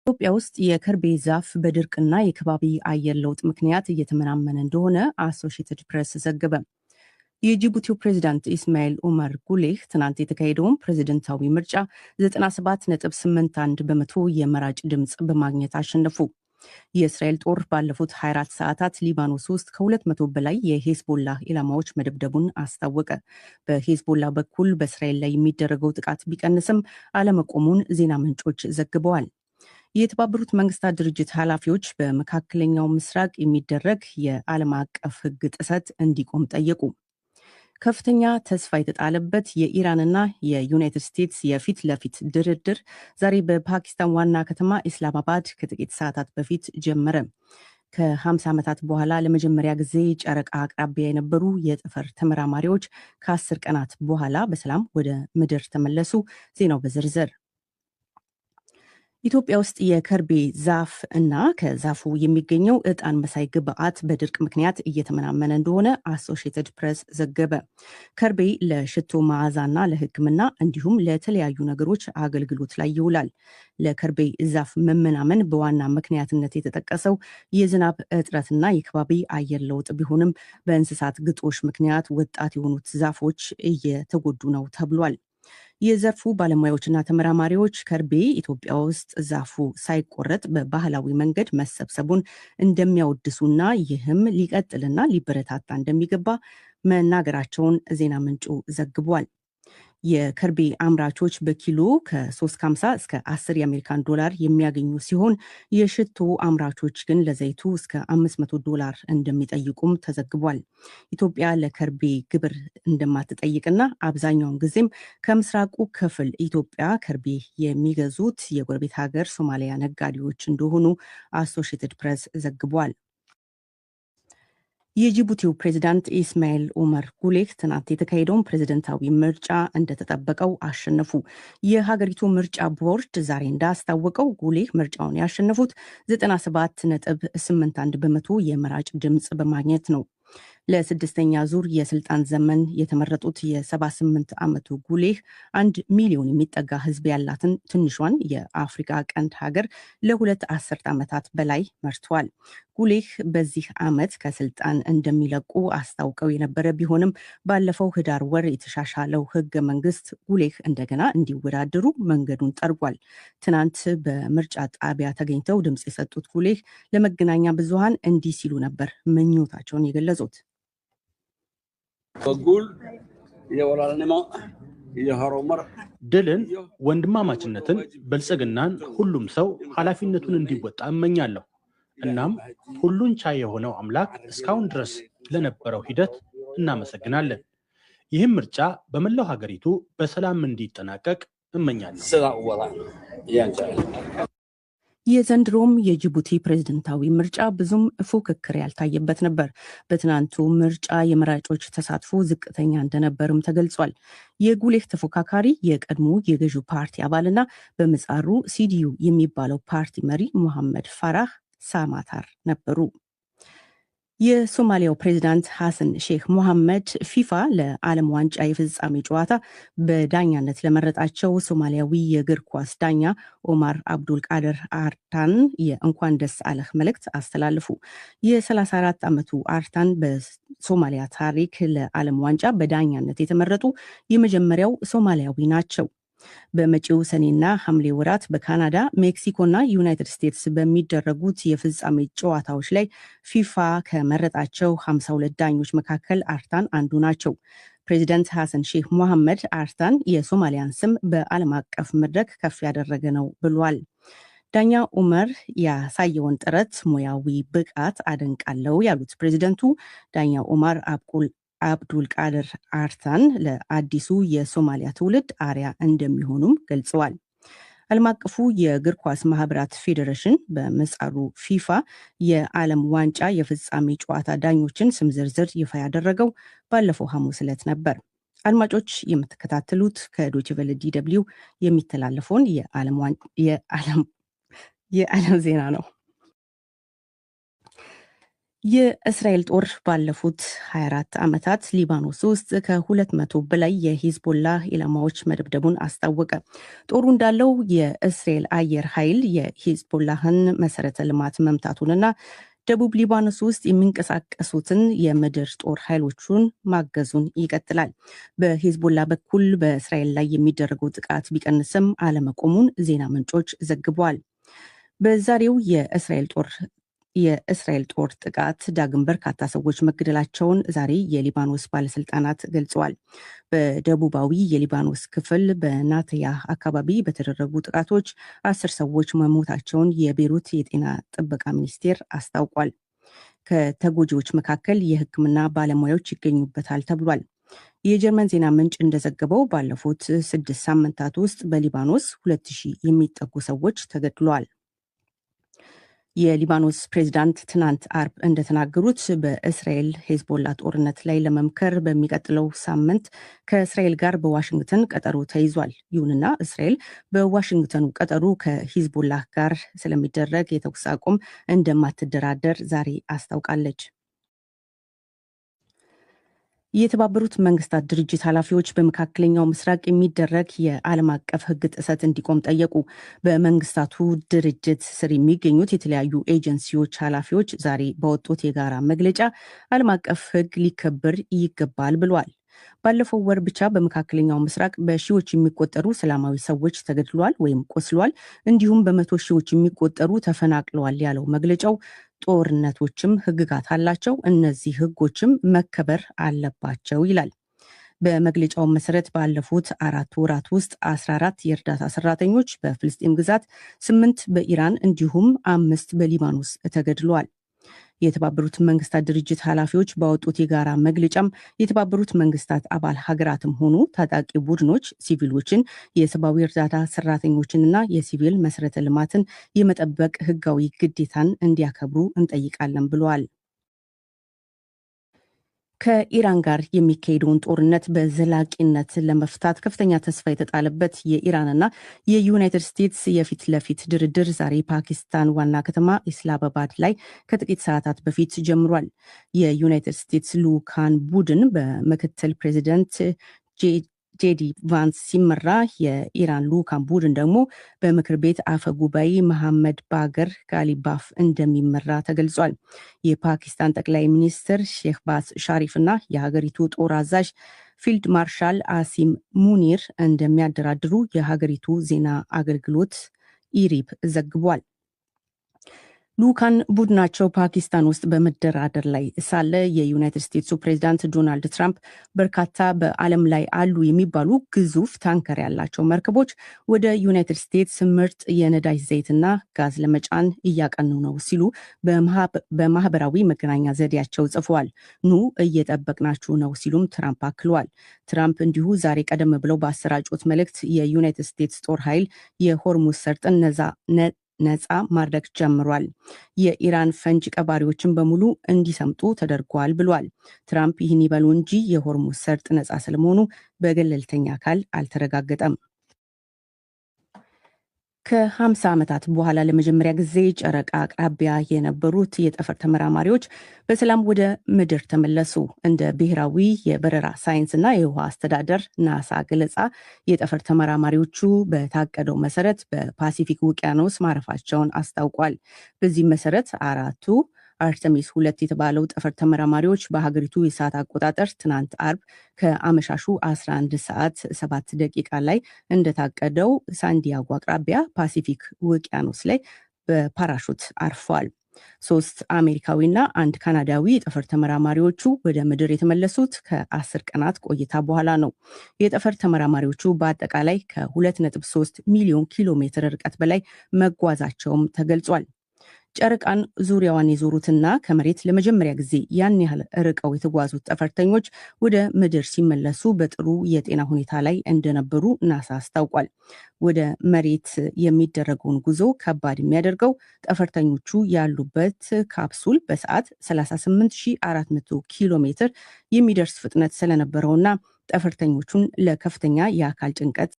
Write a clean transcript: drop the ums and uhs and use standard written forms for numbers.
ኢትዮጵያ ውስጥ የከርቤ ዛፍ በድርቅና የከባቢ አየር ለውጥ ምክንያት እየተመናመነ እንደሆነ አሶሺየትድ ፕሬስ ዘገበ። የጅቡቲው ፕሬዝዳንት ኢስማኤል ኡመር ጉሌህ ትናንት የተካሄደውን ፕሬዝደንታዊ ምርጫ 97.81 በመቶ የመራጭ ድምፅ በማግኘት አሸነፉ። የእስራኤል ጦር ባለፉት 24 ሰዓታት ሊባኖስ ውስጥ ከ200 በላይ የሄዝቦላ ኢላማዎች መደብደቡን አስታወቀ። በሄዝቦላ በኩል በእስራኤል ላይ የሚደረገው ጥቃት ቢቀንስም አለመቆሙን ዜና ምንጮች ዘግበዋል። የተባበሩት መንግስታት ድርጅት ኃላፊዎች በመካከለኛው ምስራቅ የሚደረግ የዓለም አቀፍ ሕግ ጥሰት እንዲቆም ጠየቁ። ከፍተኛ ተስፋ የተጣለበት የኢራንና የዩናይትድ ስቴትስ የፊት ለፊት ድርድር ዛሬ በፓኪስታን ዋና ከተማ ኢስላማባድ ከጥቂት ሰዓታት በፊት ጀመረ። ከ50 ዓመታት በኋላ ለመጀመሪያ ጊዜ ጨረቃ አቅራቢያ የነበሩ የጠፈር ተመራማሪዎች ከ10 ቀናት በኋላ በሰላም ወደ ምድር ተመለሱ። ዜናው በዝርዝር። ኢትዮጵያ ውስጥ የከርቤ ዛፍ እና ከዛፉ የሚገኘው ዕጣን መሳይ ግብዓት በድርቅ ምክንያት እየተመናመነ እንደሆነ አሶሺየትድ ፕሬስ ዘገበ። ከርቤ ለሽቶ መዓዛና ለሕክምና እንዲሁም ለተለያዩ ነገሮች አገልግሎት ላይ ይውላል። ለከርቤ ዛፍ መመናመን በዋና ምክንያትነት የተጠቀሰው የዝናብ እጥረትና የከባቢ አየር ለውጥ ቢሆንም በእንስሳት ግጦሽ ምክንያት ወጣት የሆኑት ዛፎች እየተጎዱ ነው ተብሏል። የዘርፉ ባለሙያዎችና ተመራማሪዎች ከርቤ ኢትዮጵያ ውስጥ ዛፉ ሳይቆረጥ በባህላዊ መንገድ መሰብሰቡን እንደሚያወድሱና ይህም ሊቀጥልና ሊበረታታ እንደሚገባ መናገራቸውን ዜና ምንጩ ዘግቧል። የከርቤ አምራቾች በኪሎ ከ3.50 እስከ 10 የአሜሪካን ዶላር የሚያገኙ ሲሆን የሽቶ አምራቾች ግን ለዘይቱ እስከ $500 እንደሚጠይቁም ተዘግቧል። ኢትዮጵያ ለከርቤ ግብር እንደማትጠይቅና አብዛኛውን ጊዜም ከምስራቁ ክፍል ኢትዮጵያ ከርቤ የሚገዙት የጎረቤት ሀገር ሶማሊያ ነጋዴዎች እንደሆኑ አሶሺየትድ ፕሬስ ዘግቧል። የጅቡቲው ፕሬዝዳንት ኢስማኤል ኡመር ጉሌህ ትናንት የተካሄደውን ፕሬዝደንታዊ ምርጫ እንደተጠበቀው አሸነፉ። የሀገሪቱ ምርጫ ቦርድ ዛሬ እንዳስታወቀው ጉሌህ ምርጫውን ያሸነፉት 97.81 በመቶ የመራጭ ድምፅ በማግኘት ነው። ለስድስተኛ ዙር የስልጣን ዘመን የተመረጡት የ78 ዓመቱ ጉሌህ 1 ሚሊዮን የሚጠጋ ሕዝብ ያላትን ትንሿን የአፍሪካ ቀንድ ሀገር ለ2 አስርት ዓመታት በላይ መርተዋል። ጉሌህ በዚህ ዓመት ከስልጣን እንደሚለቁ አስታውቀው የነበረ ቢሆንም ባለፈው ህዳር ወር የተሻሻለው ህገ መንግስት ጉሌህ እንደገና እንዲወዳደሩ መንገዱን ጠርጓል። ትናንት በምርጫ ጣቢያ ተገኝተው ድምፅ የሰጡት ጉሌህ ለመገናኛ ብዙሃን እንዲህ ሲሉ ነበር ምኞታቸውን የገለጹት። ድልን፣ ወንድማማችነትን፣ ብልጽግናን ሁሉም ሰው ኃላፊነቱን እንዲወጣ እመኛለሁ። እናም ሁሉን ቻይ የሆነው አምላክ እስካሁን ድረስ ለነበረው ሂደት እናመሰግናለን። ይህም ምርጫ በመላው ሀገሪቱ በሰላም እንዲጠናቀቅ እመኛለሁ። የዘንድሮም የጅቡቲ ፕሬዝደንታዊ ምርጫ ብዙም ፉክክር ያልታየበት ነበር። በትናንቱ ምርጫ የመራጮች ተሳትፎ ዝቅተኛ እንደነበርም ተገልጿል። የጉሌህ ተፎካካሪ የቀድሞ የገዢው ፓርቲ አባልና በምህጻሩ ሲዲዩ የሚባለው ፓርቲ መሪ ሙሐመድ ፋራህ ሳማታር ነበሩ። የሶማሊያው ፕሬዝዳንት ሐሰን ሼክ ሙሐመድ ፊፋ ለዓለም ዋንጫ የፍጻሜ ጨዋታ በዳኛነት ለመረጣቸው ሶማሊያዊ የእግር ኳስ ዳኛ ኦማር አብዱል ቃድር አርታን የእንኳን ደስ አለህ መልእክት አስተላልፉ። የ34 ዓመቱ አርታን በሶማሊያ ታሪክ ለዓለም ዋንጫ በዳኛነት የተመረጡ የመጀመሪያው ሶማሊያዊ ናቸው። በመጪው ሰኔና ሐምሌ ወራት በካናዳ፣ ሜክሲኮና ዩናይትድ ስቴትስ በሚደረጉት የፍጻሜ ጨዋታዎች ላይ ፊፋ ከመረጣቸው 52 ዳኞች መካከል አርታን አንዱ ናቸው። ፕሬዚደንት ሐሰን ሼክ ሙሐመድ አርታን የሶማሊያን ስም በዓለም አቀፍ መድረክ ከፍ ያደረገ ነው ብሏል። ዳኛ ኡመር ያሳየውን ጥረት፣ ሙያዊ ብቃት አደንቃለሁ ያሉት ፕሬዚደንቱ ዳኛ ኡመር አብዱል ቃድር አርታን ለአዲሱ የሶማሊያ ትውልድ አርያ እንደሚሆኑም ገልጸዋል። ዓለም አቀፉ የእግር ኳስ ማህበራት ፌዴሬሽን በምህጻሩ ፊፋ የዓለም ዋንጫ የፍጻሜ ጨዋታ ዳኞችን ስም ዝርዝር ይፋ ያደረገው ባለፈው ሐሙስ ዕለት ነበር። አድማጮች የምትከታተሉት ከዶይቼ ቬለ DW የሚተላለፈውን የዓለም ዜና ነው። የእስራኤል ጦር ባለፉት 24 ዓመታት ሊባኖስ ውስጥ ከ200 በላይ የሂዝቦላ ኢላማዎች መደብደቡን አስታወቀ። ጦሩ እንዳለው የእስራኤል አየር ኃይል የሂዝቦላህን መሰረተ ልማት መምታቱንና ደቡብ ሊባኖስ ውስጥ የሚንቀሳቀሱትን የምድር ጦር ኃይሎቹን ማገዙን ይቀጥላል። በሂዝቦላ በኩል በእስራኤል ላይ የሚደረገው ጥቃት ቢቀንስም አለመቆሙን ዜና ምንጮች ዘግበዋል። በዛሬው የእስራኤል ጦር ጥቃት ዳግም በርካታ ሰዎች መገደላቸውን ዛሬ የሊባኖስ ባለስልጣናት ገልጸዋል። በደቡባዊ የሊባኖስ ክፍል በናትያ አካባቢ በተደረጉ ጥቃቶች 10 ሰዎች መሞታቸውን የቤሩት የጤና ጥበቃ ሚኒስቴር አስታውቋል። ከተጎጂዎች መካከል የሕክምና ባለሙያዎች ይገኙበታል ተብሏል። የጀርመን ዜና ምንጭ እንደዘገበው ባለፉት 6 ሳምንታት ውስጥ በሊባኖስ 2000 የሚጠጉ ሰዎች ተገድለዋል። የሊባኖስ ፕሬዝዳንት ትናንት አርብ እንደተናገሩት በእስራኤል ሄዝቦላ ጦርነት ላይ ለመምከር በሚቀጥለው ሳምንት ከእስራኤል ጋር በዋሽንግተን ቀጠሮ ተይዟል። ይሁንና እስራኤል በዋሽንግተኑ ቀጠሮ ከሂዝቦላ ጋር ስለሚደረግ የተኩስ አቁም እንደማትደራደር ዛሬ አስታውቃለች። የተባበሩት መንግስታት ድርጅት ኃላፊዎች በመካከለኛው ምስራቅ የሚደረግ የዓለም አቀፍ ሕግ ጥሰት እንዲቆም ጠየቁ። በመንግስታቱ ድርጅት ስር የሚገኙት የተለያዩ ኤጀንሲዎች ኃላፊዎች ዛሬ በወጡት የጋራ መግለጫ ዓለም አቀፍ ሕግ ሊከበር ይገባል ብለዋል። ባለፈው ወር ብቻ በመካከለኛው ምስራቅ በሺዎች የሚቆጠሩ ሰላማዊ ሰዎች ተገድለዋል ወይም ቆስለዋል፣ እንዲሁም በመቶ ሺዎች የሚቆጠሩ ተፈናቅለዋል ያለው መግለጫው ጦርነቶችም ህግጋት አላቸው፣ እነዚህ ህጎችም መከበር አለባቸው ይላል። በመግለጫው መሰረት ባለፉት 4 ወራት ውስጥ 14 የእርዳታ ሰራተኞች በፍልስጤም ግዛት፣ 8 በኢራን እንዲሁም 5 በሊባኖስ ተገድለዋል። የተባበሩት መንግስታት ድርጅት ኃላፊዎች ባወጡት የጋራ መግለጫም የተባበሩት መንግስታት አባል ሀገራትም ሆኑ ታጣቂ ቡድኖች ሲቪሎችን፣ የሰብአዊ እርዳታ ሰራተኞችንና የሲቪል መሰረተ ልማትን የመጠበቅ ህጋዊ ግዴታን እንዲያከብሩ እንጠይቃለን ብለዋል። ከኢራን ጋር የሚካሄደውን ጦርነት በዘላቂነት ለመፍታት ከፍተኛ ተስፋ የተጣለበት የኢራንና የዩናይትድ ስቴትስ የፊት ለፊት ድርድር ዛሬ ፓኪስታን ዋና ከተማ ኢስላማባድ ላይ ከጥቂት ሰዓታት በፊት ጀምሯል። የዩናይትድ ስቴትስ ልዑካን ቡድን በምክትል ፕሬዚደንት ጄዲ ቫንስ ሲመራ የኢራን ልዑካን ቡድን ደግሞ በምክር ቤት አፈ ጉባኤ መሐመድ ባገር ጋሊባፍ እንደሚመራ ተገልጿል። የፓኪስታን ጠቅላይ ሚኒስትር ሼህባዝ ሻሪፍ እና የሀገሪቱ ጦር አዛዥ ፊልድ ማርሻል አሲም ሙኒር እንደሚያደራድሩ የሀገሪቱ ዜና አገልግሎት ኢሪብ ዘግቧል። ልዑካን ቡድናቸው ፓኪስታን ውስጥ በመደራደር ላይ ሳለ የዩናይትድ ስቴትሱ ፕሬዚዳንት ዶናልድ ትራምፕ በርካታ በዓለም ላይ አሉ የሚባሉ ግዙፍ ታንከር ያላቸው መርከቦች ወደ ዩናይትድ ስቴትስ ምርጥ የነዳጅ ዘይትና ጋዝ ለመጫን እያቀኑ ነው ሲሉ በማህበራዊ መገናኛ ዘዴያቸው ጽፈዋል። ኑ እየጠበቅናችሁ ነው ሲሉም ትራምፕ አክለዋል። ትራምፕ እንዲሁ ዛሬ ቀደም ብለው ባሰራጩት መልእክት የዩናይትድ ስቴትስ ጦር ኃይል የሆርሙዝ ሰርጥን ነፃ ማድረግ ጀምሯል፣ የኢራን ፈንጅ ቀባሪዎችን በሙሉ እንዲሰምጡ ተደርጓል ብሏል። ትራምፕ ይህን ይበሉ እንጂ የሆርሙዝ ሰርጥ ነፃ ስለመሆኑ በገለልተኛ አካል አልተረጋገጠም። ከ50 ዓመታት በኋላ ለመጀመሪያ ጊዜ ጨረቃ አቅራቢያ የነበሩት የጠፈር ተመራማሪዎች በሰላም ወደ ምድር ተመለሱ። እንደ ብሔራዊ የበረራ ሳይንስና የውሃ አስተዳደር ናሳ ገለጻ የጠፈር ተመራማሪዎቹ በታቀደው መሰረት በፓሲፊክ ውቅያኖስ ማረፋቸውን አስታውቋል። በዚህ መሰረት አራቱ አርተሚስ 2 የተባለው ጠፈር ተመራማሪዎች በሀገሪቱ የሰዓት አቆጣጠር ትናንት አርብ ከአመሻሹ 11 ሰዓት 7 ደቂቃ ላይ እንደታቀደው ሳንዲያጎ አቅራቢያ ፓሲፊክ ውቅያኖስ ላይ በፓራሹት አርፏል። 3 አሜሪካዊና 1 ካናዳዊ የጠፈር ተመራማሪዎቹ ወደ ምድር የተመለሱት ከ10 ቀናት ቆይታ በኋላ ነው። የጠፈር ተመራማሪዎቹ በአጠቃላይ ከ2.3 ሚሊዮን ኪሎ ሜትር ርቀት በላይ መጓዛቸውም ተገልጿል። ጨረቃን ዙሪያዋን የዞሩትና ከመሬት ለመጀመሪያ ጊዜ ያን ያህል ርቀው የተጓዙት ጠፈርተኞች ወደ ምድር ሲመለሱ በጥሩ የጤና ሁኔታ ላይ እንደነበሩ ናሳ አስታውቋል። ወደ መሬት የሚደረገውን ጉዞ ከባድ የሚያደርገው ጠፈርተኞቹ ያሉበት ካፕሱል በሰዓት 38400 ኪሎ ሜትር የሚደርስ ፍጥነት ስለነበረውና ጠፈርተኞቹን ለከፍተኛ የአካል ጭንቀት